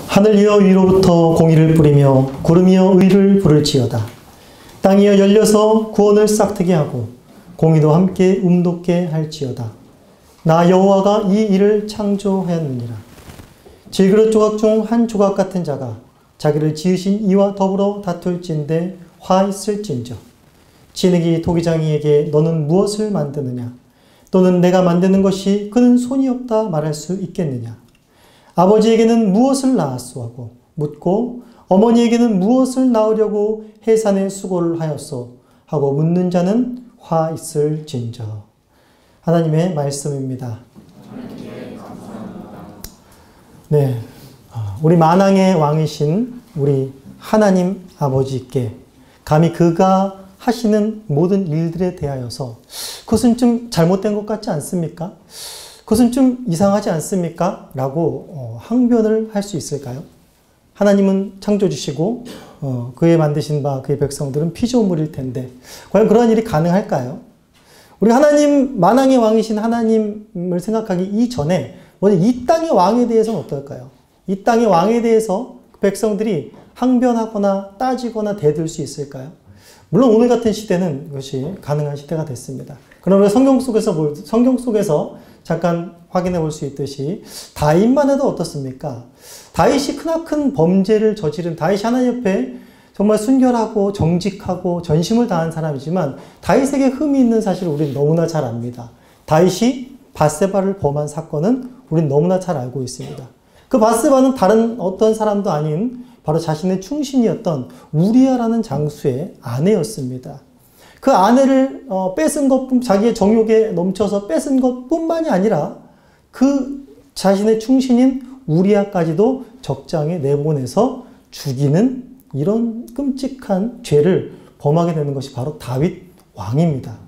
하늘이여 위로부터 공의를 뿌리며 구름이여 의를 부를지어다. 땅이여 열려서 구원을 싹트게 하고 공의도 함께 움돋게 할지어다. 나 여호와가 이 일을 창조하였느니라. 질그릇 조각 중 한 조각 같은 자가 자기를 지으신 이와 더불어 다툴진대 화 있을진저. 진흙이 토기장이에게 너는 무엇을 만드느냐? 또는 내가 만드는 것이 그는 손이 없다 말할 수 있겠느냐? 아버지에게는 무엇을 낳았소 하고 묻고 어머니에게는 무엇을 낳으려고 해산의 수고를 하였소 하고 묻는 자는 화 있을진저. 하나님의 말씀입니다. 네, 우리 만왕의 왕이신 우리 하나님 아버지께 감히 그가 하시는 모든 일들에 대하여서 그것은 좀 잘못된 것 같지 않습니까? 그것은 좀 이상하지 않습니까? 라고 항변을 할 수 있을까요? 하나님은 창조주시고 그의 만드신 바 그의 백성들은 피조물일 텐데 과연 그러한 일이 가능할까요? 우리 하나님, 만왕의 왕이신 하나님을 생각하기 이전에 먼저 이 땅의 왕에 대해서는 어떨까요? 이 땅의 왕에 대해서 백성들이 항변하거나 따지거나 대들 수 있을까요? 물론 오늘 같은 시대는 그것이 가능한 시대가 됐습니다. 그러나 성경 속에서 잠깐 확인해 볼 수 있듯이 다윗만 해도 어떻습니까? 다윗이 크나큰 범죄를 저지른 다윗이 하나님 옆에 정말 순결하고 정직하고 전심을 다한 사람이지만 다윗에게 흠이 있는 사실을 우리는 너무나 잘 압니다. 다윗이 밧세바를 범한 사건은 우리는 너무나 잘 알고 있습니다. 그 밧세바는 다른 어떤 사람도 아닌 바로 자신의 충신이었던 우리아라는 장수의 아내였습니다. 그 아내를 뺏은 것뿐, 자기의 정욕에 넘쳐서 뺏은 것뿐만이 아니라 그 자신의 충신인 우리아까지도 적장에 내보내서 죽이는 이런 끔찍한 죄를 범하게 되는 것이 바로 다윗 왕입니다.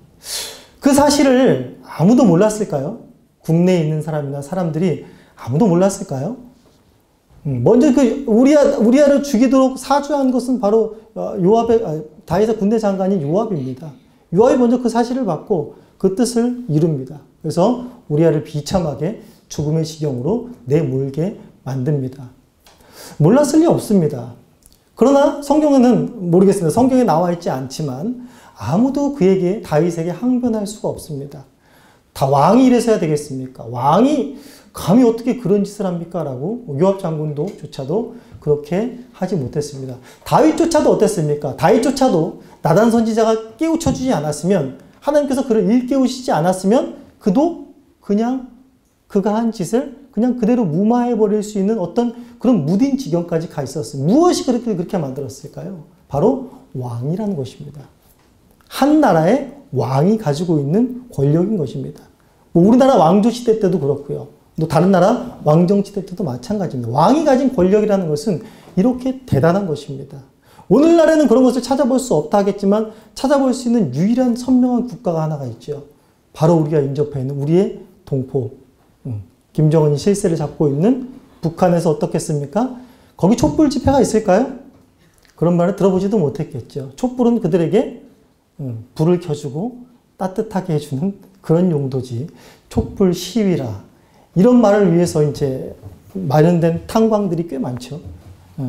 그 사실을 아무도 몰랐을까요? 국내에 있는 사람이나 사람들이 아무도 몰랐을까요? 먼저 그 우리아를 죽이도록 사주한 것은 바로 다윗의 군대 장관인 요압입니다. 요압이 먼저 그 사실을 받고 그 뜻을 이룹니다. 그래서 우리아를 비참하게 죽음의 지경으로 내몰게 만듭니다. 몰랐을 리 없습니다. 그러나 성경에는 모르겠습니다. 성경에 나와 있지 않지만 아무도 그에게 다윗에게 항변할 수가 없습니다. 다 왕이 이래서야 되겠습니까? 왕이 감히 어떻게 그런 짓을 합니까? 라고 요압 장군조차도 그렇게 하지 못했습니다. 다윗조차도 어땠습니까? 다윗조차도 나단 선지자가 깨우쳐주지 않았으면 하나님께서 그를 일깨우시지 않았으면 그도 그냥 그가 한 짓을 그냥 그대로 무마해버릴 수 있는 어떤 그런 무딘 지경까지 가 있었어요. 무엇이 그렇게 만들었을까요? 바로 왕이라는 것입니다. 한 나라의 왕이 가지고 있는 권력인 것입니다. 뭐 우리나라 왕조시대 때도 그렇고요. 또 다른 나라 왕정시대 때도 마찬가지입니다. 왕이 가진 권력이라는 것은 이렇게 대단한 것입니다. 오늘날에는 그런 것을 찾아볼 수 없다 하겠지만 찾아볼 수 있는 유일한 선명한 국가가 하나가 있죠. 바로 우리가 인접해 있는 우리의 동포 김정은이 실세를 잡고 있는 북한에서 어떻겠습니까? 거기 촛불 집회가 있을까요? 그런 말을 들어보지도 못했겠죠. 촛불은 그들에게 불을 켜주고 따뜻하게 해주는 그런 용도지 촛불 시위라 이런 말을 위해서 이제 마련된 탄광들이 꽤 많죠.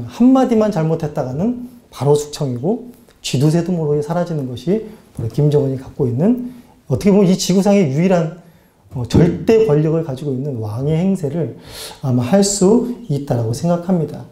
한마디만 잘못했다가는 바로 숙청이고 쥐두새도 모르게 사라지는 것이 바로 김정은이 갖고 있는 어떻게 보면 이 지구상의 유일한 절대 권력을 가지고 있는 왕의 행세를 아마 할 수 있다라고 생각합니다.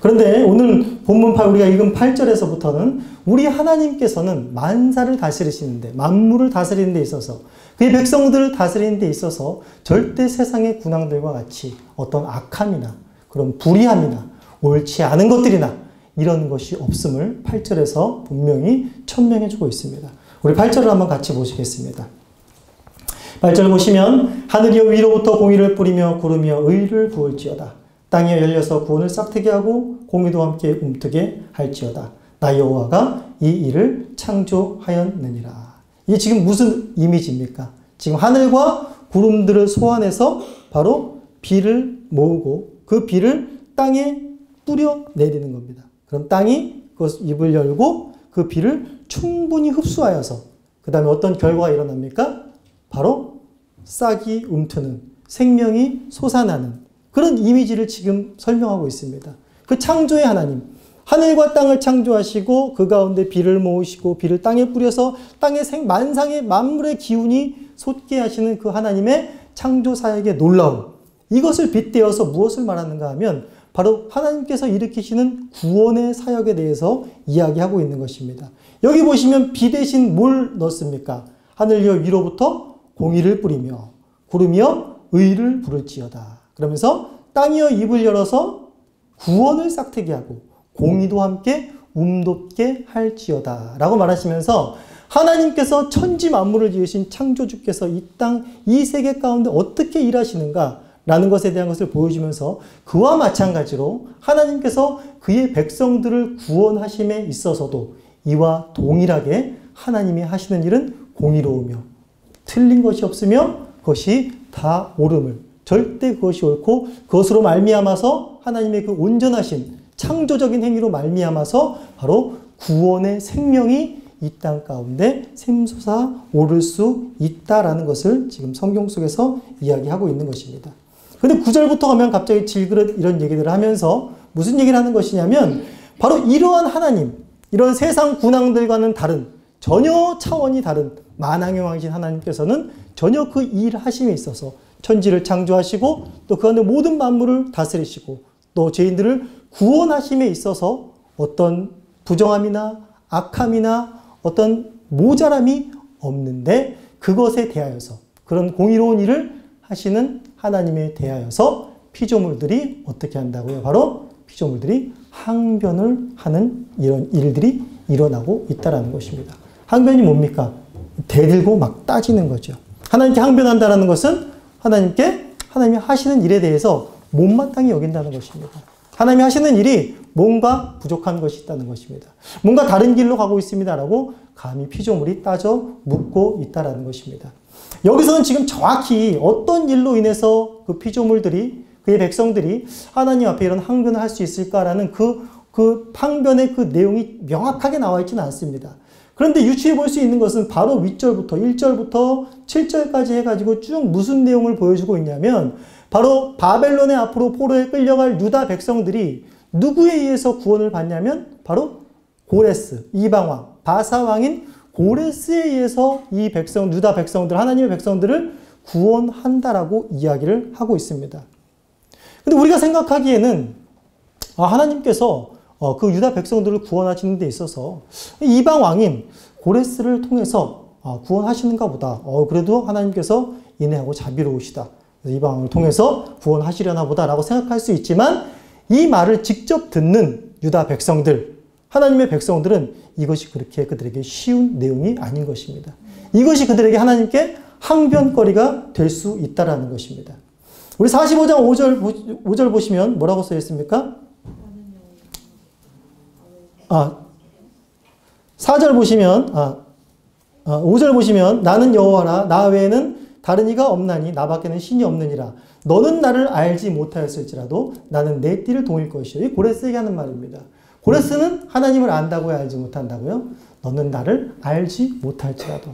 그런데 오늘 본문 우리가 읽은 8절에서부터는 우리 하나님께서는 만사를 다스리시는데 만물을 다스리는 데 있어서 그의 백성들을 다스리는 데 있어서 절대 세상의 군왕들과 같이 어떤 악함이나 그런 불의함이나 옳지 않은 것들이나 이런 것이 없음을 8절에서 분명히 천명해 주고 있습니다. 우리 8절을 한번 같이 보시겠습니다. 8절 보시면 하늘이여 위로부터 공의를 뿌리며 구름이여 의를 부을지어다. 땅이 열려서 구원을 싹트게 하고 공의도 함께 움트게 할지어다. 나 여호와가 이 일을 창조하였느니라. 이게 지금 무슨 이미지입니까? 지금 하늘과 구름들을 소환해서 바로 비를 모으고 그 비를 땅에 뿌려 내리는 겁니다. 그럼 땅이 그 입을 열고 그 비를 충분히 흡수하여서 그 다음에 어떤 결과가 일어납니까? 바로 싹이 움트는 생명이 솟아나는 그런 이미지를 지금 설명하고 있습니다. 그 창조의 하나님, 하늘과 땅을 창조하시고 그 가운데 비를 모으시고 비를 땅에 뿌려서 땅의 만상의 만물의 기운이 솟게 하시는 그 하나님의 창조 사역의 놀라움, 이것을 빗대어서 무엇을 말하는가 하면 바로 하나님께서 일으키시는 구원의 사역에 대해서 이야기하고 있는 것입니다. 여기 보시면 비 대신 뭘 넣습니까? 하늘이여 위로부터 공의를 뿌리며 구름이여 의를 부를지어다. 그러면서 땅이여 입을 열어서 구원을 싹트게 하고 공의도 함께 움돋게 할지어다 라고 말하시면서 하나님께서 천지 만물을 지으신 창조주께서 이 땅, 이 세계 가운데 어떻게 일하시는가 라는 것에 대한 것을 보여주면서 그와 마찬가지로 하나님께서 그의 백성들을 구원하심에 있어서도 이와 동일하게 하나님이 하시는 일은 공의로우며 틀린 것이 없으며 그것이 다 옳음을, 절대 그것이 옳고 그것으로 말미암아서 하나님의 그 온전하신 창조적인 행위로 말미암아서 바로 구원의 생명이 이 땅 가운데 샘솟아 오를 수 있다라는 것을 지금 성경 속에서 이야기하고 있는 것입니다. 근데 9절부터 가면 갑자기 질그릇 이런 얘기들을 하면서 무슨 얘기를 하는 것이냐면 바로 이러한 하나님, 이런 세상 군왕들과는 다른 전혀 차원이 다른 만왕의 왕이신 하나님께서는 전혀 그 일하심에 있어서 천지를 창조하시고 또 그 안에 모든 만물을 다스리시고 또 죄인들을 구원하심에 있어서 어떤 부정함이나 악함이나 어떤 모자람이 없는데 그것에 대하여서 그런 공의로운 일을 하시는 하나님에 대하여서 피조물들이 어떻게 한다고요? 바로 피조물들이 항변을 하는 이런 일들이 일어나고 있다는 것입니다. 항변이 뭡니까? 대들고 막 따지는 거죠. 하나님께 항변한다는 것은 하나님이 하시는 일에 대해서 못마땅히 여긴다는 것입니다. 하나님이 하시는 일이 뭔가 부족한 것이 있다는 것입니다. 뭔가 다른 길로 가고 있습니다라고 감히 피조물이 따져 묻고 있다는 것입니다. 여기서는 지금 정확히 어떤 일로 인해서 그 피조물들이, 그의 백성들이 하나님 앞에 이런 항변을 할 수 있을까라는 그 항변의 그 내용이 명확하게 나와 있지는 않습니다. 그런데 유추해 볼 수 있는 것은 바로 윗절부터 1절부터 7절까지 해가지고 쭉 무슨 내용을 보여주고 있냐면 바로 바벨론의 앞으로 포로에 끌려갈 유다 백성들이 누구에 의해서 구원을 받냐면 바로 고레스, 이방왕, 바사왕인 고레스에 의해서 이 유다 백성들, 하나님의 백성들을 구원한다라고 이야기를 하고 있습니다. 근데 우리가 생각하기에는 하나님께서 그 유다 백성들을 구원하시는 데 있어서 이방왕인 고레스를 통해서 구원하시는가 보다. 그래도 하나님께서 인애하고 자비로우시다. 이방왕을 통해서 구원하시려나 보다라고 생각할 수 있지만 이 말을 직접 듣는 유다 백성들, 하나님의 백성들은 이것이 그렇게 그들에게 쉬운 내용이 아닌 것입니다. 이것이 그들에게 하나님께 항변거리가 될 수 있다는 것입니다. 우리 45장 5절 보시면 뭐라고 써 있습니까? 4절 보시면 5절 보시면 나는 여호와라 나 외에는 다른 이가 없나니 나밖에는 신이 없느니라. 너는 나를 알지 못하였을지라도 나는 내 띠를 동일 것이요. 이 고레스에게 하는 말입니다. 고레스는 하나님을 안다고요, 알지 못한다고요? 너는 나를 알지 못할지라도.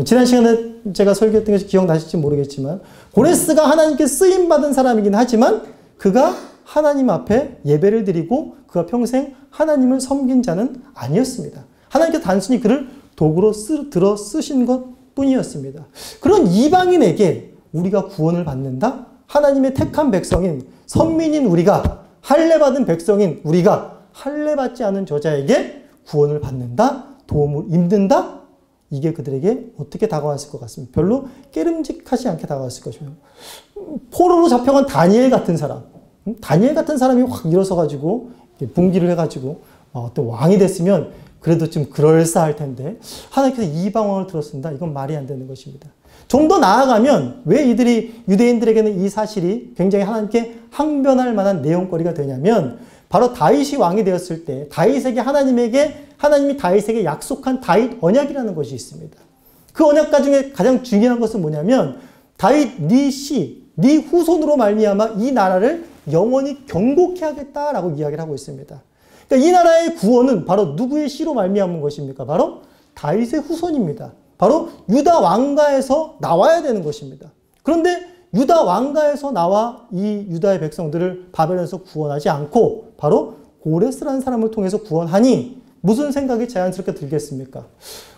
지난 시간에 제가 설교했던 것이 기억나실지 모르겠지만 고레스가 하나님께 쓰임받은 사람이긴 하지만 그가 하나님 앞에 예배를 드리고 그가 평생 하나님을 섬긴 자는 아니었습니다. 하나님께서 단순히 그를 도구로 들어 쓰신 것 뿐이었습니다. 그런 이방인에게 우리가 구원을 받는다? 하나님의 택한 백성인 선민인 우리가, 할례받은 백성인 우리가 할례받지 않은 저자에게 구원을 받는다? 도움을 입는다? 이게 그들에게 어떻게 다가왔을 것 같습니다. 별로 깨름직하지 않게 다가왔을 것이며 포로로 잡혀간 다니엘 같은 사람, 다니엘 같은 사람이 확 일어서가지고 분기를 해가지고 어떤 왕이 됐으면 그래도 좀 그럴싸할 텐데 하나님께서 이방왕을 들었습니다. 이건 말이 안 되는 것입니다. 좀 더 나아가면 왜 이들이 유대인들에게는 이 사실이 굉장히 하나님께 항변할 만한 내용거리가 되냐면 바로 다윗이 왕이 되었을 때 하나님이 다윗에게 약속한 다윗 언약이라는 것이 있습니다. 그 언약 중에 가장 중요한 것은 뭐냐면 다윗 네 후손으로 말미암아 이 나라를 영원히 경고케 하겠다라고 이야기를 하고 있습니다. 그러니까 이 나라의 구원은 바로 누구의 씨로 말미암은 것입니까? 바로 다윗의 후손입니다. 바로 유다 왕가에서 나와야 되는 것입니다. 그런데 유다 왕가에서 나와 이 유다의 백성들을 바벨론에서 구원하지 않고 바로 고레스라는 사람을 통해서 구원하니 무슨 생각이 자연스럽게 들겠습니까?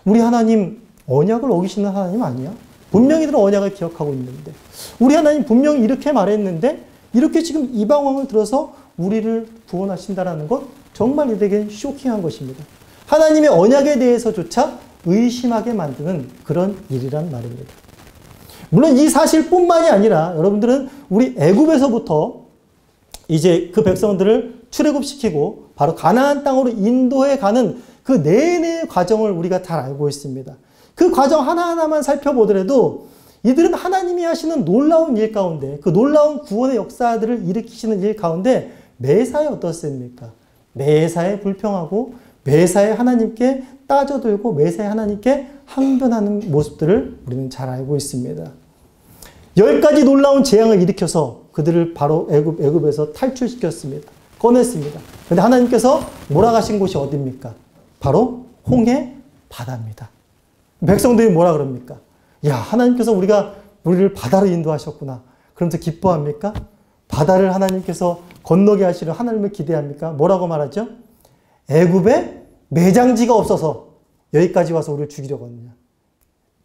우리 하나님 언약을 어기시는 하나님 아니야? 분명히 들은 언약을 기억하고 있는데 우리 하나님 분명히 이렇게 말했는데 이렇게 지금 이방 왕을 들어서 우리를 구원하신다라는 것 정말 이들에게 쇼킹한 것입니다. 하나님의 언약에 대해서조차 의심하게 만드는 그런 일이란 말입니다. 물론 이 사실뿐만이 아니라 여러분들은 우리 애굽에서부터 이제 그 백성들을 출애굽시키고 바로 가나안 땅으로 인도해 가는 그 내내의 과정을 우리가 잘 알고 있습니다. 그 과정 하나하나만 살펴보더라도 이들은 하나님이 하시는 놀라운 일 가운데 그 놀라운 구원의 역사들을 일으키시는 일 가운데 매사에 어떻습니까? 매사에 불평하고 매사에 하나님께 따져들고 매사에 하나님께 항변하는 모습들을 우리는 잘 알고 있습니다. 10가지 놀라운 재앙을 일으켜서 그들을 바로 애굽에서 탈출시켰습니다. 꺼냈습니다. 그런데 하나님께서 몰아가신 곳이 어디입니까? 바로 홍해 바다입니다. 백성들이 뭐라 그럽니까? 야, 하나님께서 우리를 바다로 인도하셨구나. 그러면서 기뻐합니까? 바다를 하나님께서 건너게 하시려 하나님을 기대합니까? 뭐라고 말하죠? 애굽에 매장지가 없어서 여기까지 와서 우리를 죽이려고 하느냐?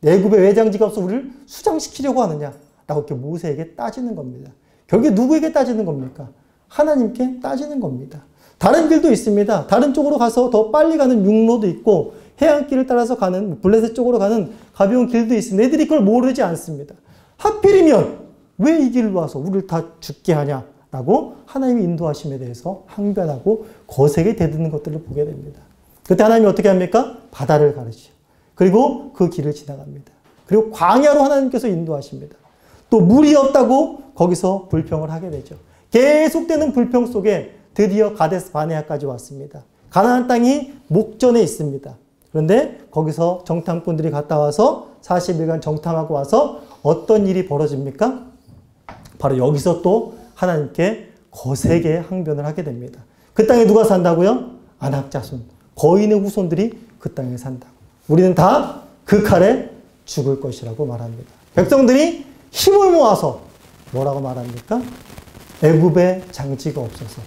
애굽에 매장지가 없어서 우리를 수장시키려고 하느냐? 라고 이렇게 모세에게 따지는 겁니다. 결국에 누구에게 따지는 겁니까? 하나님께 따지는 겁니다. 다른 길도 있습니다. 다른 쪽으로 가서 더 빨리 가는 육로도 있고 해안길을 따라서 가는 블레셋 쪽으로 가는 가벼운 길도 있습니다. 애들이 그걸 모르지 않습니다. 하필이면 왜 이 길로 와서 우리를 다 죽게 하냐라고 하나님의 인도하심에 대해서 항변하고 거세게 대드는 것들을 보게 됩니다. 그때 하나님이 어떻게 합니까? 바다를 가르치죠. 그리고 그 길을 지나갑니다. 그리고 광야로 하나님께서 인도하십니다. 또 물이 없다고 거기서 불평을 하게 되죠. 계속되는 불평 속에 드디어 가데스 바네아까지 왔습니다. 가나안 땅이 목전에 있습니다. 그런데 거기서 정탐꾼들이 갔다 와서 40일간 정탐하고 와서 어떤 일이 벌어집니까? 바로 여기서 또 하나님께 거세게 항변을 하게 됩니다. 그 땅에 누가 산다고요? 아낙 자손, 거인의 후손들이 그 땅에 산다. 우리는 다 그 칼에 죽을 것이라고 말합니다. 백성들이 힘을 모아서 뭐라고 말합니까? 애굽에 장지가 없어서,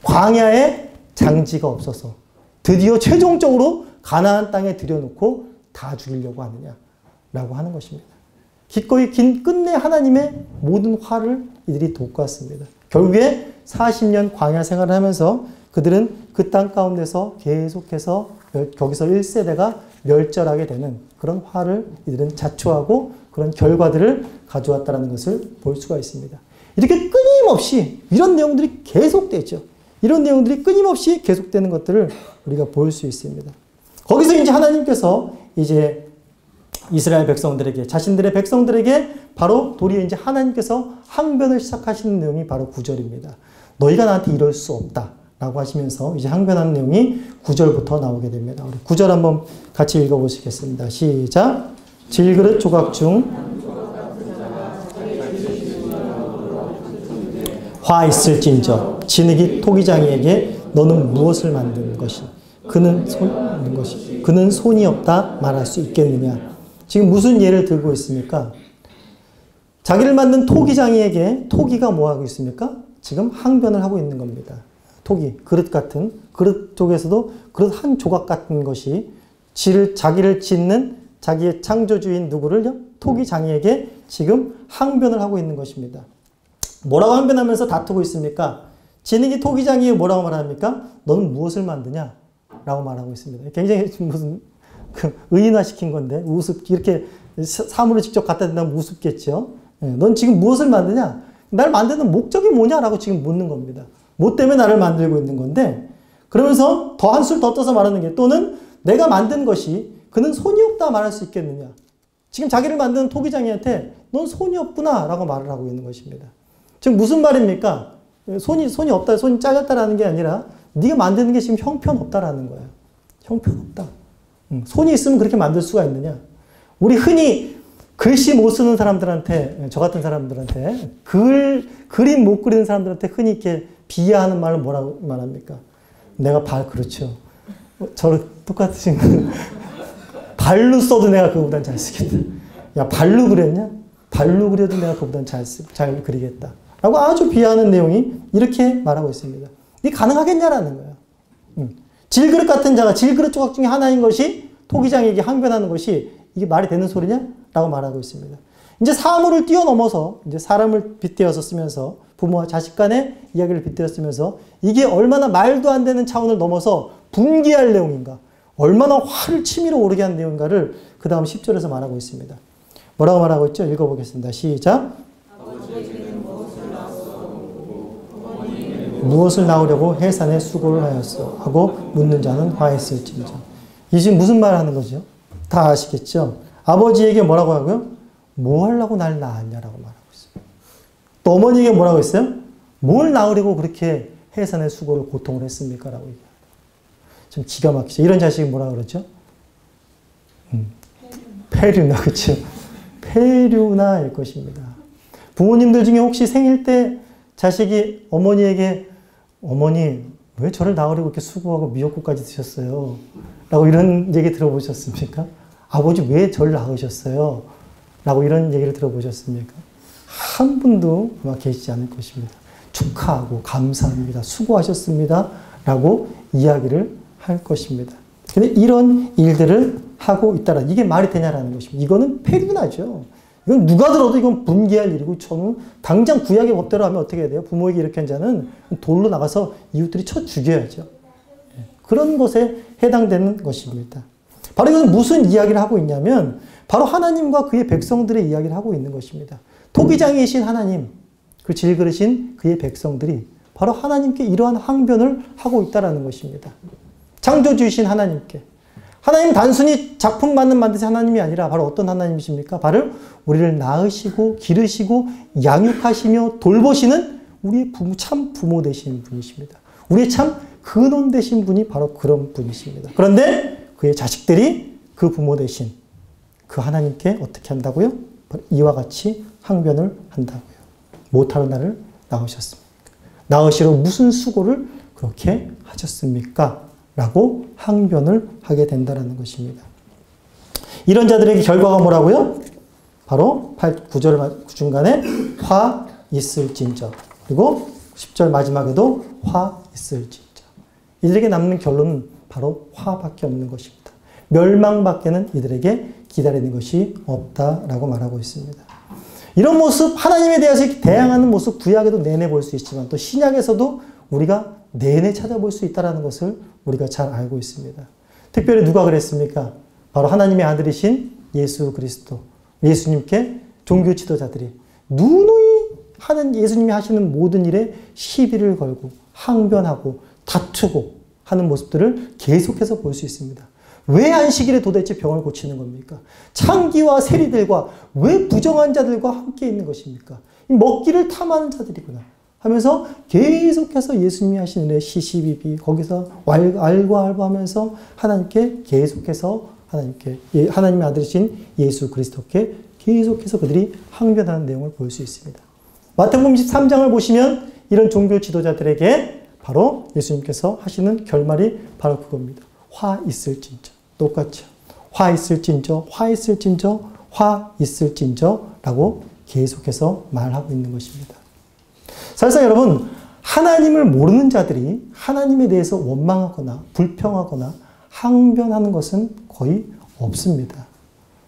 광야에 장지가 없어서 드디어 최종적으로 가나안 땅에 들여놓고 다 죽이려고 하느냐라고 하는 것입니다. 기꺼이 끝내 하나님의 모든 화를 이들이 돋구었습니다. 결국에 40년 광야 생활을 하면서 그들은 그 땅 가운데서 계속해서 거기서 1세대가 멸절하게 되는 그런 화를 이들은 자초하고 그런 결과들을 가져왔다는 것을 볼 수가 있습니다. 이렇게 끊임없이 이런 내용들이 계속되죠. 이런 내용들이 끊임없이 계속되는 것들을 우리가 볼 수 있습니다. 거기서 이제 하나님께서 이제 이스라엘 백성들에게, 자신들의 백성들에게 바로 도리어 이제 하나님께서 항변을 시작하시는 내용이 바로 9절입니다. 너희가 나한테 이럴 수 없다 라고 하시면서 이제 항변하는 내용이 9절부터 나오게 됩니다. 우리 9절 한번 같이 읽어보시겠습니다. 시작. 질그릇 조각 중 화 있을진저 진흙이 토기장이에게 너는 무엇을 만든 것이 그는 손이 없다 말할 수 있겠느냐. 지금 무슨 예를 들고 있습니까? 자기를 만든 토기장이에게 토기가 뭐 하고 있습니까? 지금 항변을 하고 있는 겁니다. 토기, 그릇 같은, 그릇 쪽에서도 그릇 한 조각 같은 것이 자기를 짓는 자기의 창조주인 누구를요? 토기장이에게 지금 항변을 하고 있는 것입니다. 뭐라고 항변하면서 다투고 있습니까? 진흙이 토기장이에게 뭐라고 말합니까? 너는 무엇을 만드냐? 라고 말하고 있습니다. 굉장히 무슨 의인화시킨 건데 이렇게 사물을 직접 갖다 댄다면 우습겠죠. 넌 지금 무엇을 만드냐? 날 만드는 목적이 뭐냐라고 지금 묻는 겁니다. 뭐 때문에 나를 만들고 있는 건데 그러면서 더 한술 더 떠서 말하는 게 또는 내가 만든 것이 그는 손이 없다 말할 수 있겠느냐. 지금 자기를 만드는 토기장이한테 넌 손이 없구나 라고 말을 하고 있는 것입니다. 지금 무슨 말입니까? 손이 없다, 손이 잘렸다라는 게 아니라 네가 만드는 게 지금 형편없다라는 거예요. 형편없다. 손이 있으면 그렇게 만들 수가 있느냐. 우리 흔히 글씨 못 쓰는 사람들한테, 저 같은 사람들한테, 그림 못 그리는 사람들한테 흔히 이렇게 비하하는 말을 뭐라고 말합니까? 내가 그렇죠. 저를 똑같으신 발로 써도 내가 그거보단 잘 쓰겠다. 야, 발로 그렸냐? 발로 그려도 내가 그보단 잘 그리겠다. 라고 아주 비하하는 내용이 이렇게 말하고 있습니다. 이게 가능하겠냐라는 거예요. 질그릇 같은 자가 질그릇 조각 중에 하나인 것이 토기장에게 항변하는 것이 이게 말이 되는 소리냐? 라고 말하고 있습니다. 이제 사물을 뛰어넘어서 이제 사람을 빗대어서 쓰면서 부모와 자식 간의 이야기를 빗대어 쓰면서 이게 얼마나 말도 안 되는 차원을 넘어서 분개할 내용인가, 얼마나 화를 치밀어 오르게 한 내용인가를 그 다음 10절에서 말하고 있습니다. 뭐라고 말하고 있죠? 읽어보겠습니다. 시작. 무엇을 낳으려고 해산에 수고를 하였어? 하고 묻는 자는 화했을진저. 이 지금 무슨 말을 하는 거죠? 다 아시겠죠? 아버지에게 뭐라고 하고요? 뭐 하려고 날 낳았냐라고 말하고 있어요. 또 어머니에게 뭐라고 했어요? 뭘 낳으려고 그렇게 해산의 수고를 고통을 했습니까? 라고 얘기해요. 좀 기가 막히죠. 이런 자식이 뭐라 그러죠? 폐류나, 그렇죠? 폐류나일 것입니다. 부모님들 중에 혹시 생일 때 자식이 어머니에게 어머니 왜 저를 낳으려고 이렇게 수고하고 미역국까지 드셨어요? 라고 이런 얘기 들어보셨습니까? 아버지 왜 저를 낳으셨어요? 라고 이런 얘기를 들어보셨습니까? 한 분도 아마 계시지 않을 것입니다. 축하하고 감사합니다. 수고하셨습니다. 라고 이야기를 할 것입니다. 근데 이런 일들을 하고 있다라 이게 말이 되냐라는 것입니다. 이거는 폐륜하죠. 이건 누가 들어도 이건 분개할 일이고 저는 당장 구약의 법대로 하면 어떻게 해야 돼요? 부모에게 이렇게 한 자는 돌로 나가서 이웃들이 쳐 죽여야죠. 그런 것에 해당되는 것입니다. 바로 이건 무슨 이야기를 하고 있냐면 바로 하나님과 그의 백성들의 이야기를 하고 있는 것입니다. 토기장이신 하나님, 그 질그릇인 그의 백성들이 바로 하나님께 이러한 항변을 하고 있다는 것입니다. 창조주이신 하나님께. 하나님 단순히 작품만은 만드신 하나님이 아니라 바로 어떤 하나님이십니까? 바로 우리를 낳으시고 기르시고 양육하시며 돌보시는 우리의 참 부모 되신 분이십니다. 우리의 참 근원 되신 분이 바로 그런 분이십니다. 그런데 그의 자식들이 그 부모 되신 그 하나님께 어떻게 한다고요? 이와 같이 항변을 한다고요. 못하러 나를 낳으셨습니까? 낳으시러 무슨 수고를 그렇게 하셨습니까? 라고 항변을 하게 된다는 것입니다. 이런 자들에게 결과가 뭐라고요? 바로 9절 중간에 화 있을진저, 그리고 10절 마지막에도 화 있을진저. 이들에게 남는 결론은 바로 화밖에 없는 것입니다. 멸망밖에는 이들에게 기다리는 것이 없다라고 말하고 있습니다. 이런 모습, 하나님에 대해서 대항하는 모습 구약에도 내내 볼 수 있지만 또 신약에서도 우리가 내내 찾아볼 수 있다는 것을 우리가 잘 알고 있습니다. 특별히 누가 그랬습니까? 바로 하나님의 아들이신 예수 그리스도, 예수님께 종교 지도자들이 누누이 하는 예수님이 하시는 모든 일에 시비를 걸고 항변하고 다투고 하는 모습들을 계속해서 볼 수 있습니다. 왜 안식일에 도대체 병을 고치는 겁니까? 창기와 세리들과 왜 부정한 자들과 함께 있는 것입니까? 먹기를 탐하는 자들이구나 하면서 계속해서 예수님이 하시는 일에 시시비비 거기서 알고알고하면서 하나님께 계속해서 하나님의 아들이신 예수 그리스도께 계속해서 그들이 항변하는 내용을 볼 수 있습니다. 마태복음 23장을 보시면 이런 종교 지도자들에게 바로 예수님께서 하시는 결말이 바로 그겁니다. 화 있을진저. 똑같죠. 화 있을진저, 화 있을진저, 화 있을진저 라고 계속해서 말하고 있는 것입니다. 사실상 여러분, 하나님을 모르는 자들이 하나님에 대해서 원망하거나 불평하거나 항변하는 것은 거의 없습니다.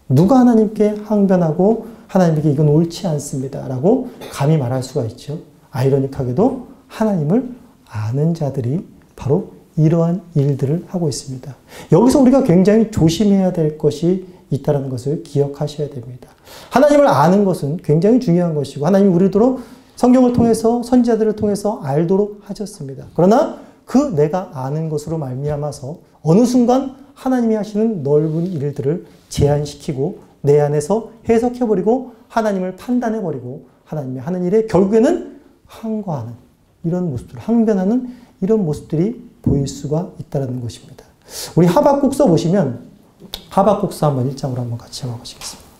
누가 하나님께 항변하고 하나님에게 이건 옳지 않습니다 라고 감히 말할 수가 있죠. 아이러니하게도 하나님을 아는 자들이 바로 이러한 일들을 하고 있습니다. 여기서 우리가 굉장히 조심해야 될 것이 있다는 것을 기억하셔야 됩니다. 하나님을 아는 것은 굉장히 중요한 것이고 하나님이 우리도록 성경을 통해서 선지자들을 통해서 알도록 하셨습니다. 그러나 그 내가 아는 것으로 말미암아서 어느 순간 하나님이 하시는 넓은 일들을 제한시키고 내 안에서 해석해버리고 하나님을 판단해버리고 하나님이 하는 일에 결국에는 항거하는 이런 모습들, 항변하는 이런 모습들이 보일 수가 있다는 것입니다. 우리 하박국서 보시면 하박국서 한번 1장으로 한번 같이 읽어보시겠습니다.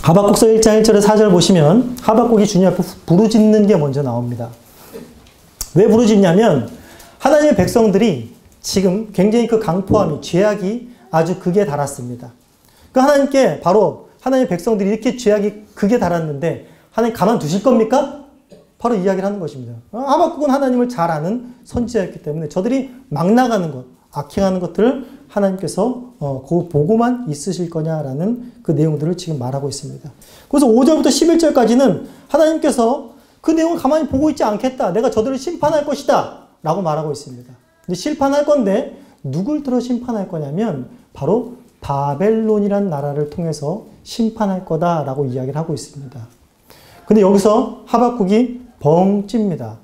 하박국서 1장 1절에 4절 보시면 하박국이 주님 앞에 부르짖는 게 먼저 나옵니다. 왜 부르짖냐면 하나님의 백성들이 지금 굉장히 그 강포함이, 죄악이 아주 극에 달았습니다. 그 하나님께 바로 하나님의 백성들이 이렇게 죄악이 극에 달았는데 하나님 가만두실 겁니까? 바로 이야기를 하는 것입니다. 하박국은 하나님을 잘 아는 선지자였기 때문에 저들이 막 나가는 것, 악행하는 것들을 하나님께서 보고만 있으실 거냐라는 그 내용들을 지금 말하고 있습니다. 그래서 5절부터 11절까지는 하나님께서 그 내용을 가만히 보고 있지 않겠다. 내가 저들을 심판할 것이다. 라고 말하고 있습니다. 근데 심판할 건데 누굴 들어 심판할 거냐면 바로 바벨론이란 나라를 통해서 심판할 거다라고 이야기를 하고 있습니다. 근데 여기서 하박국이 벙 찝니다.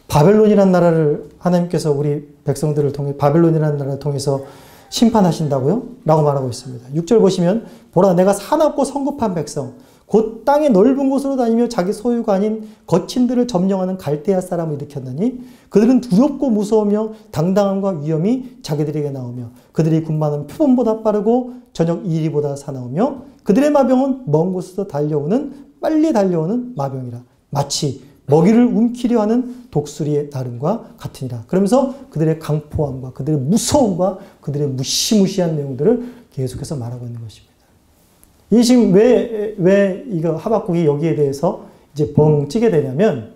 바벨론이란 나라를 하나님께서 우리 백성들을 통해 바벨론이라는 나라를 통해서 심판하신다고요? 라고 말하고 있습니다. 6절 보시면 보라 내가 사납고 성급한 백성 곧 땅의 넓은 곳으로 다니며 자기 소유가 아닌 거친들을 점령하는 갈대아 사람을 일으켰나니 그들은 두렵고 무서우며 당당함과 위엄이 자기들에게 나오며 그들의 군마는 표범보다 빠르고 저녁 이리보다 사나우며 그들의 마병은 먼 곳에서 빨리 달려오는 마병이라 마치 먹이를 움키려 하는 독수리의 나름과 같으니라. 그러면서 그들의 강포함과 그들의 무서움과 그들의 무시무시한 내용들을 계속해서 말하고 있는 것입니다. 이 지금 왜 이거 하박국이 여기에 대해서 이제 벙 찌게 되냐면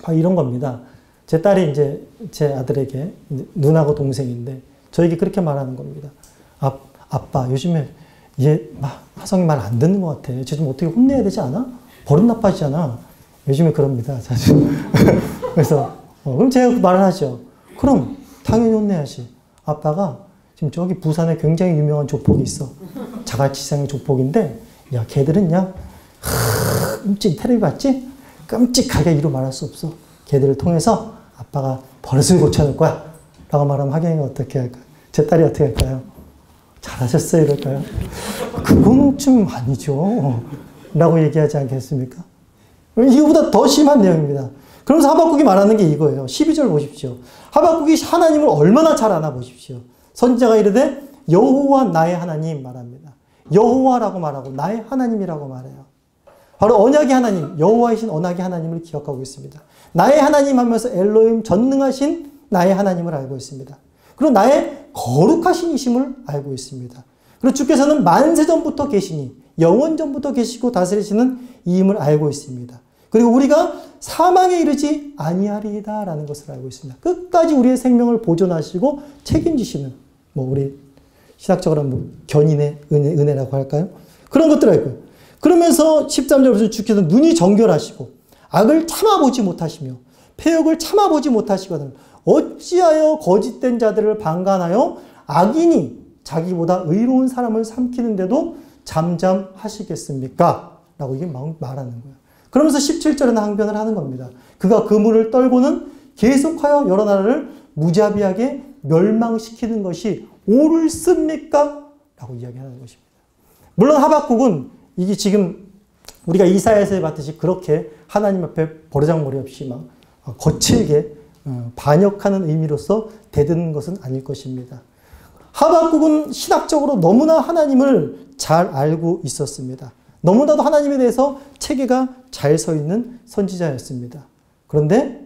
바로 이런 겁니다. 제 딸이 이제 제 아들에게 누나고 동생인데 저에게 그렇게 말하는 겁니다. 아빠 요즘에 얘 화성이 말 안 듣는 것 같아. 쟤 좀 어떻게 혼내야 되지 않아? 버릇 나빠지잖아. 요즘에 그럽니다. 자주. 그래서 그럼 제가 말을 하죠. 그럼 당연히 혼내야지. 아빠가 지금 저기 부산에 굉장히 유명한 조폭이 있어. 자갈치상의 조폭인데 야 걔들은 야 텔레비 봤지? 끔찍하게 이루 말할 수 없어. 걔들을 통해서 아빠가 버릇을 고쳐낼 거야. 라고 말하면 하경이가 어떻게 할까요? 제 딸이 어떻게 할까요? 잘하셨어요 이럴까요? 그건 좀 아니죠. 라고 얘기하지 않겠습니까? 이거보다 더 심한 내용입니다. 그러면서 하박국이 말하는 게 이거예요. 12절 보십시오. 하박국이 하나님을 얼마나 잘 아나 보십시오. 선지자가 이르되 여호와 나의 하나님 말합니다. 여호와라고 말하고 나의 하나님이라고 말해요. 바로 언약의 하나님, 여호와이신 언약의 하나님을 기억하고 있습니다. 나의 하나님 하면서 엘로힘 전능하신 나의 하나님을 알고 있습니다. 그리고 나의 거룩하신 이심을 알고 있습니다. 그리고 주께서는 만세전부터 계시니 영원전부터 계시고 다스리시는 이임을 알고 있습니다. 그리고 우리가 사망에 이르지 아니하리이다 라는 것을 알고 있습니다. 끝까지 우리의 생명을 보존하시고 책임지시는 우리 신학적으로 견인의 은혜라고 할까요? 그런 것들을 알고 있고요. 그러면서 13절부터 주께서 눈이 정결하시고 악을 참아보지 못하시며 패역을 참아보지 못하시거든 어찌하여 거짓된 자들을 방관하여 악인이 자기보다 의로운 사람을 삼키는데도 잠잠하시겠습니까? 라고 이게 말하는 거예요. 그러면서 17절에는 항변을 하는 겁니다. 그가 그물을 떨고는 계속하여 여러 나라를 무자비하게 멸망시키는 것이 옳습니까? 라고 이야기하는 것입니다. 물론 하박국은 이게 지금 우리가 이사야서에 봤듯이 그렇게 하나님 앞에 버르장머리 없이 막 거칠게 반역하는 의미로서 대드는 것은 아닐 것입니다. 하박국은 신학적으로 너무나 하나님을 잘 알고 있었습니다. 너무나도 하나님에 대해서 체계가 잘 서 있는 선지자였습니다. 그런데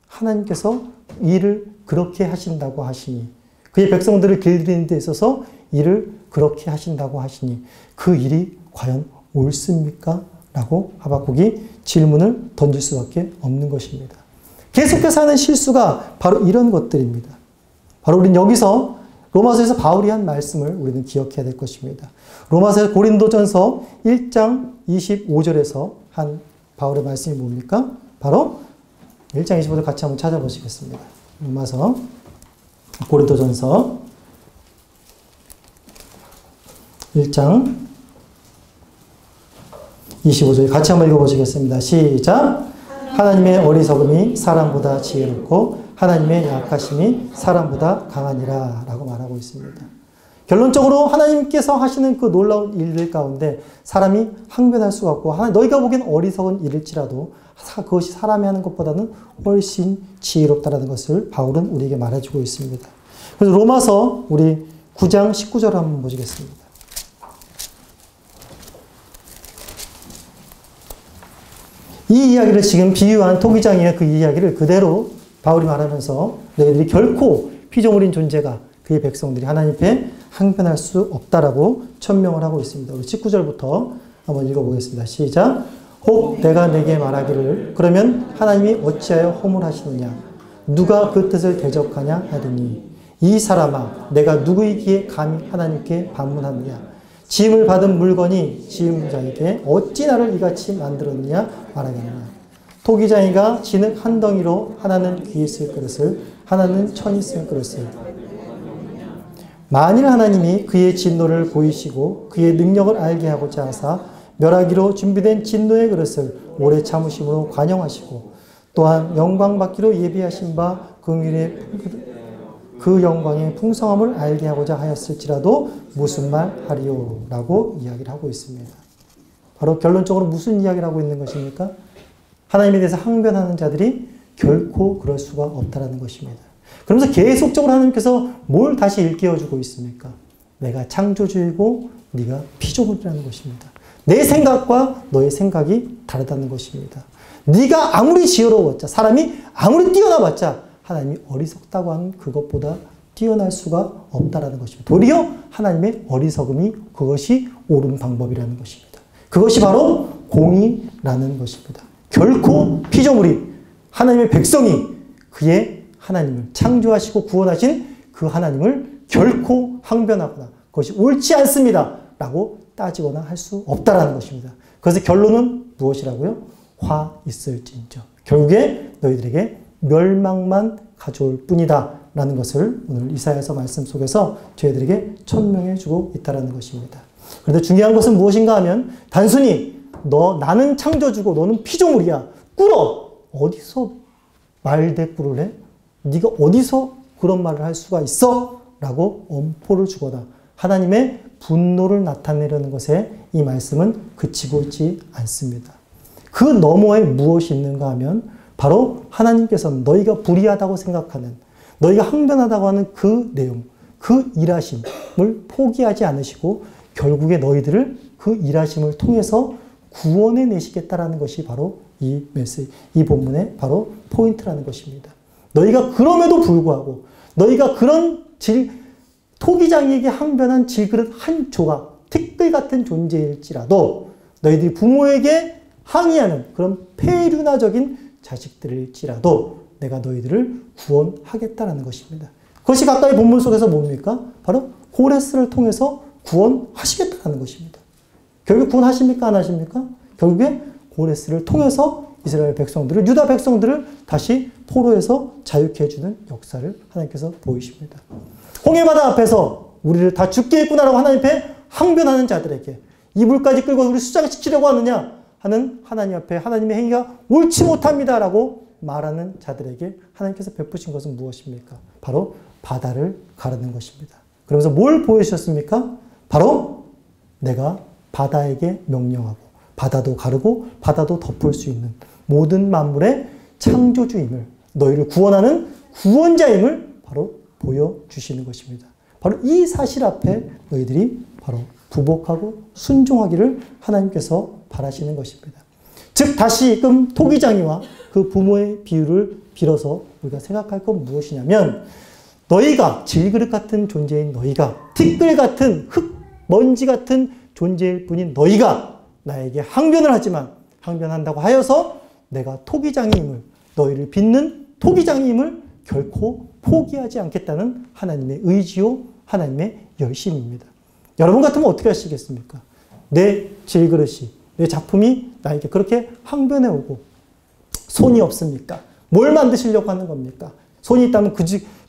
하나님께서 일을 그렇게 하신다고 하시니 그의 백성들을 길들이는 데 있어서 일을 그렇게 하신다고 하시니 그 일이 과연 옳습니까? 라고 하박국이 질문을 던질 수밖에 없는 것입니다. 계속해서 하는 실수가 바로 이런 것들입니다. 바로 우리는 여기서 로마서에서 바울이 한 말씀을 우리는 기억해야 될 것입니다. 로마서 고린도전서 1장 25절에서 한 바울의 말씀이 뭡니까? 바로 1장 25절 같이 한번 찾아보시겠습니다. 로마서 고린도전서 1장 25절 같이 한번 읽어보시겠습니다. 시작! 하나님의 어리석음이 사람보다 지혜롭고 하나님의 약하심이 사람보다 강하니라 라고 말하고 있습니다. 결론적으로 하나님께서 하시는 그 놀라운 일들 가운데 사람이 항변할 수가 없고 너희가 보기엔 어리석은 일일지라도 그것이 사람이 하는 것보다는 훨씬 지혜롭다라는 것을 바울은 우리에게 말해주고 있습니다. 그래서 로마서 우리 9장 19절을 한번 보시겠습니다. 이 이야기를 지금 비유한 토기장이의 그 이야기를 그대로 바울이 말하면서 너희들이 결코 피조물인 존재가 그의 백성들이 하나님 앞에 항변할 수 없다라고 천명을 하고 있습니다. 우리 19절부터 한번 읽어보겠습니다. 시작. 혹 내가 내게 말하기를 그러면 하나님이 어찌하여 허물하시느냐 누가 그 뜻을 대적하냐 하더니 이 사람아 내가 누구이기에 감히 하나님께 반문하느냐 지음을 받은 물건이 지은 자에게 어찌 나를 이같이 만들었느냐 말하겠느냐 토기장이가 진흙 한 덩이로 하나는 귀에 쓸 그릇을 하나는 천이 쓸 그릇을 만일 하나님이 그의 진노를 보이시고 그의 능력을 알게 하고자 하사 멸하기로 준비된 진노의 그릇을 오래 참으심으로 관용하시고 또한 영광 받기로 예비하신 바 긍휼의 그 영광의 풍성함을 알게 하고자 하였을지라도 무슨 말 하리요? 라고 이야기를 하고 있습니다. 바로 결론적으로 무슨 이야기를 하고 있는 것입니까? 하나님에 대해서 항변하는 자들이 결코 그럴 수가 없다는 것입니다. 그러면서 계속적으로 하나님께서 뭘 다시 일깨워주고 있습니까? 내가 창조주이고 네가 피조물이라는 것입니다. 내 생각과 너의 생각이 다르다는 것입니다. 네가 아무리 지혜로웠자 사람이 아무리 뛰어나봤자 하나님이 어리석다고 하는 그것보다 뛰어날 수가 없다라는 것입니다. 도리어 하나님의 어리석음이 그것이 옳은 방법이라는 것입니다. 그것이 바로 공의라는 것입니다. 결코 피조물이 하나님의 백성이 그의 하나님을 창조하시고 구원하신 그 하나님을 결코 항변하거나 그것이 옳지 않습니다 라고 따지거나 할 수 없다라는 것입니다. 그래서 결론은 무엇이라고요? 화 있을진저 결국에 너희들에게 멸망만 가져올 뿐이다 라는 것을 오늘 이사야서 말씀 속에서 저희들에게 천명해 주고 있다는 것입니다. 그런데 중요한 것은 무엇인가 하면 단순히 나는 창조주고 너는 피조물이야 꿇어 어디서 말대꾸를 해? 네가 어디서 그런 말을 할 수가 있어? 라고 엄포를 주거나 하나님의 분노를 나타내려는 것에 이 말씀은 그치고 있지 않습니다. 그 너머에 무엇이 있는가 하면 바로 하나님께서는 너희가 불의하다고 생각하는 너희가 항변하다고 하는 그 내용, 그 일하심을 포기하지 않으시고 결국에 너희들을 그 일하심을 통해서 구원해 내시겠다라는 것이 바로 이 메시지, 이 본문의 바로 포인트라는 것입니다. 너희가 그럼에도 불구하고 너희가 그런 토기장이에게 항변한 질그릇 한 조각, 티끌 같은 존재일지라도 너희들이 부모에게 항의하는 그런 폐륜화적인 자식들일지라도 내가 너희들을 구원하겠다라는 것입니다. 그것이 가까이 본문 속에서 뭡니까? 바로 고레스를 통해서 구원하시겠다는 것입니다. 결국 구원하십니까? 안 하십니까? 결국에 고레스를 통해서 이스라엘 백성들을, 유다 백성들을 다시 포로에서 자유케 해주는 역사를 하나님께서 보이십니다. 홍해바다 앞에서 우리를 다 죽게 했구나라고 하나님 앞에 항변하는 자들에게 이불까지 끌고 우리 수장시키려고 하느냐 하는 하나님 앞에 하나님의 행위가 옳지 못합니다라고 말하는 자들에게 하나님께서 베푸신 것은 무엇입니까? 바로 바다를 가르는 것입니다. 그러면서 뭘 보여주셨습니까? 바로 내가 바다에게 명령하고 바다도 가르고 바다도 덮을 수 있는 모든 만물의 창조주임을 너희를 구원하는 구원자임을 바로 보여주시는 것입니다. 바로 이 사실 앞에 너희들이 바로 부복하고 순종하기를 하나님께서 바라시는 것입니다. 즉 다시금 토기장이와 그 부모의 비유를 빌어서 우리가 생각할 건 무엇이냐면 너희가 질그릇 같은 존재인 너희가 티끌 같은 흙, 먼지 같은 존재일 뿐인 너희가 나에게 항변을 하지만 항변한다고 하여서 내가 토기장이임을 너희를 빚는 토기장이임을 결코 포기하지 않겠다는 하나님의 의지요 하나님의 열심입니다. 여러분 같으면 어떻게 하시겠습니까? 내 질그릇이 내 작품이 나에게 그렇게 항변해오고 손이 없습니까? 뭘 만드시려고 하는 겁니까? 손이 있다면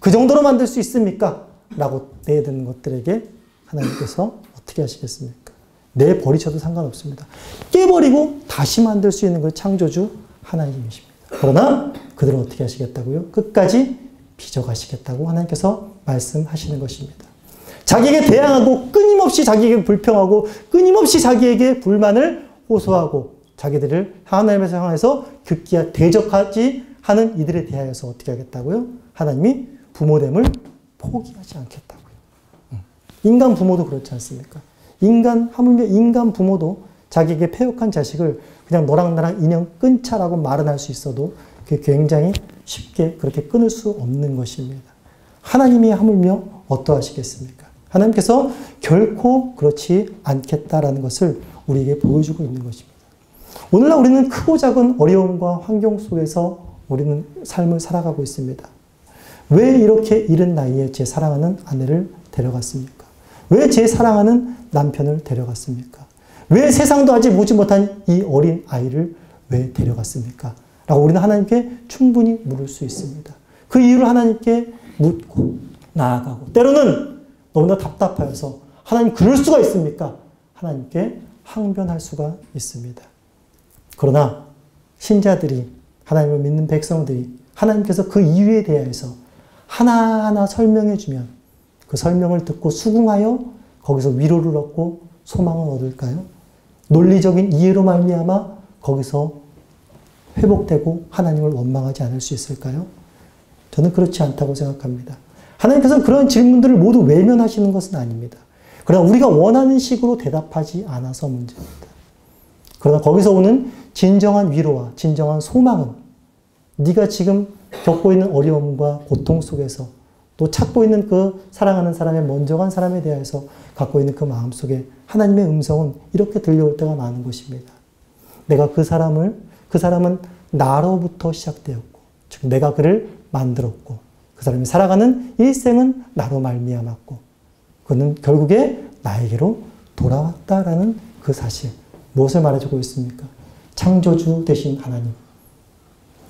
그 정도로 만들 수 있습니까? 라고 내드는 것들에게 하나님께서 어떻게 하시겠습니까? 내버리셔도 상관없습니다. 깨버리고 다시 만들 수 있는 그 창조주 하나님이십니다. 그러나 그들은 어떻게 하시겠다고요? 끝까지 빚어가시겠다고 하나님께서 말씀하시는 것입니다. 자기에게 대항하고 끊임없이 자기에게 불평하고 끊임없이 자기에게 불만을 호소하고 자기들을 하나님에서 향해서 극기야 대적하지 하는 이들에 대하여서 어떻게 하겠다고요? 하나님이 부모됨을 포기하지 않겠다고요. 인간 부모도 그렇지 않습니까? 하물며 인간 부모도 자기에게 패역한 자식을 그냥 너랑 나랑 인연 끊자라고 말은 할 수 있어도 그게 굉장히 쉽게 그렇게 끊을 수 없는 것입니다. 하나님이 하물며 어떠하시겠습니까? 하나님께서 결코 그렇지 않겠다라는 것을 우리에게 보여주고 있는 것입니다. 오늘날 우리는 크고 작은 어려움과 환경 속에서 우리는 삶을 살아가고 있습니다. 왜 이렇게 이른 나이에 제 사랑하는 아내를 데려갔습니까? 왜 제 사랑하는 남편을 데려갔습니까? 왜 세상도 아직 보지 못한 이 어린 아이를 왜 데려갔습니까? 라고 우리는 하나님께 충분히 물을 수 있습니다. 그 이유를 하나님께 묻고 나아가고, 때로는 너무나 답답하여서 하나님 그럴 수가 있습니까? 하나님께 항변할 수가 있습니다. 그러나 신자들이, 하나님을 믿는 백성들이 하나님께서 그 이유에 대해서 하나하나 설명해 주면 그 설명을 듣고 수긍하여 거기서 위로를 얻고 소망을 얻을까요? 논리적인 이해로 말미암아 거기서 회복되고 하나님을 원망하지 않을 수 있을까요? 저는 그렇지 않다고 생각합니다. 하나님께서는 그런 질문들을 모두 외면하시는 것은 아닙니다. 그러나 우리가 원하는 식으로 대답하지 않아서 문제입니다. 그러나 거기서 오는 진정한 위로와 진정한 소망은 네가 지금 겪고 있는 어려움과 고통 속에서 또 찾고 있는 그 사랑하는 사람의 먼저 간 사람에 대해서 갖고 있는 그 마음 속에 하나님의 음성은 이렇게 들려올 때가 많은 것입니다. 내가 그 사람은 나로부터 시작되었고, 즉 내가 그를 만들었고, 그 사람이 살아가는 일생은 나로 말미암았고, 그는 결국에 나에게로 돌아왔다라는 그 사실. 무엇을 말해주고 있습니까? 창조주 되신 하나님,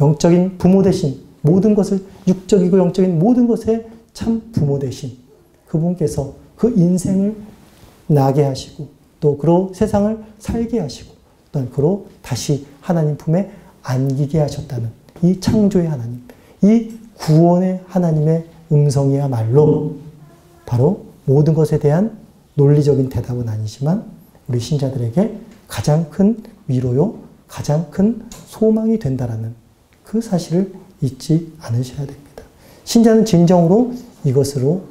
영적인 부모 되신 모든 것을, 육적이고 영적인 모든 것의 참 부모 되신 그분께서 그 인생을 나게 하시고 또 그로 세상을 살게 하시고 또한 그로 다시 하나님 품에 안기게 하셨다는 이 창조의 하나님, 이 구원의 하나님의 음성이야말로 바로 모든 것에 대한 논리적인 대답은 아니지만 우리 신자들에게 가장 큰 위로요, 가장 큰 소망이 된다라는 그 사실을 잊지 않으셔야 됩니다. 신자는 진정으로 이것으로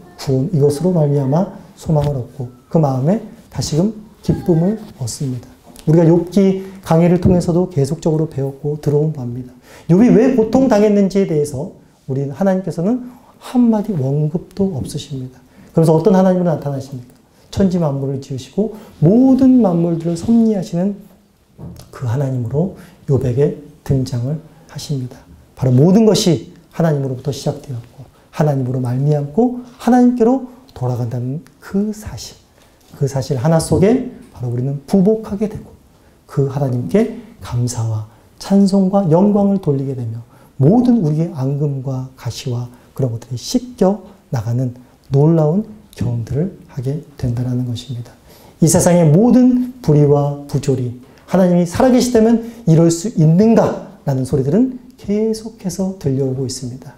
말미암아 소망을 얻고 그 마음에 다시금 기쁨을 얻습니다. 우리가 욥기 강해를 통해서도 계속적으로 배웠고 들어온 바입니다. 욥이 왜 고통당했는지에 대해서 우리 하나님께서는 한마디 원급도 없으십니다. 그래서 어떤 하나님으로 나타나십니까? 천지 만물을 지으시고 모든 만물들을 섭리하시는 그 하나님으로 욥에게 등장을 하십니다. 바로 모든 것이 하나님으로부터 시작되었고 하나님으로 말미암고 하나님께로 돌아간다는 그 사실 하나 속에 바로 우리는 부복하게 되고 그 하나님께 감사와 찬송과 영광을 돌리게 되며 모든 우리의 앙금과 가시와 그런 것들이 씻겨 나가는 놀라운 경험들을 하게 된다는 것입니다. 이 세상의 모든 불의와 부조리, 하나님이 살아계시다면 이럴 수 있는가라는 소리들은 계속해서 들려오고 있습니다.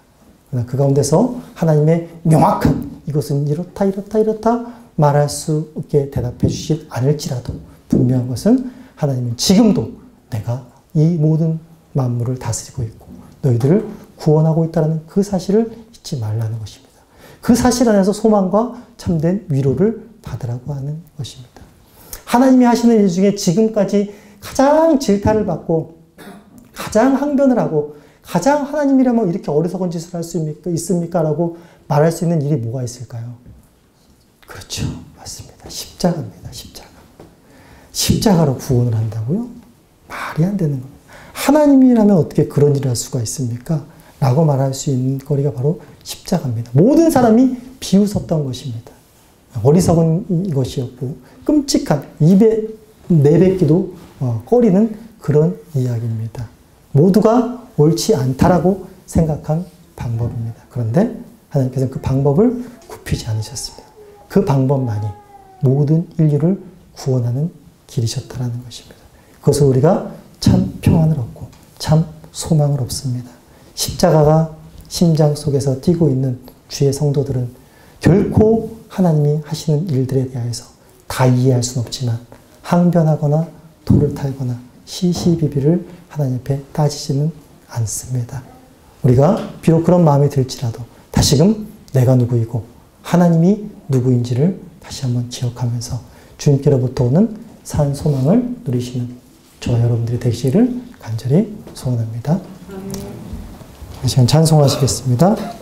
그러나 그 가운데서 하나님의 명확한 이것은 이렇다 말할 수 없게 대답해 주시지 않을지라도 분명한 것은 하나님은 지금도 내가 이 모든 만물을 다스리고 있고 너희들을 구원하고 있다는 그 사실을 잊지 말라는 것입니다. 그 사실 안에서 소망과 참된 위로를 받으라고 하는 것입니다. 하나님이 하시는 일 중에 지금까지 가장 질타를 받고 가장 항변을 하고 가장 하나님이라면 이렇게 어리석은 짓을 할 수 있습니까? 라고 말할 수 있는 일이 뭐가 있을까요? 그렇죠. 맞습니다. 십자가입니다. 십자가로 구원을 한다고요? 말이 안 되는 겁니다. 하나님이라면 어떻게 그런 일을 할 수가 있습니까? 라고 말할 수 있는 거리가 바로 십자가입니다. 모든 사람이 비웃었던 것입니다. 어리석은 것이었고 끔찍한 입에 내뱉기도 꺼리는 그런 이야기입니다. 모두가 옳지 않다라고 생각한 방법입니다. 그런데 하나님께서는 그 방법을 굽히지 않으셨습니다. 그 방법만이 모든 인류를 구원하는 길이셨다는 것입니다. 그것을 우리가 참 평안을 얻고 참 소망을 얻습니다. 십자가가 심장 속에서 뛰고 있는 주의 성도들은 결코 하나님이 하시는 일들에 대해서 다 이해할 수는 없지만 항변하거나 토를 탈거나 시시비비를 하나님 앞에 따지지는 않습니다. 우리가 비록 그런 마음이 들지라도 다시금 내가 누구이고 하나님이 누구인지를 다시 한번 기억하면서 주님께로부터 오는 산 소망을 누리시는 저와 여러분들이 되시기를 간절히 소원합니다. 이 시간 찬송하시겠습니다.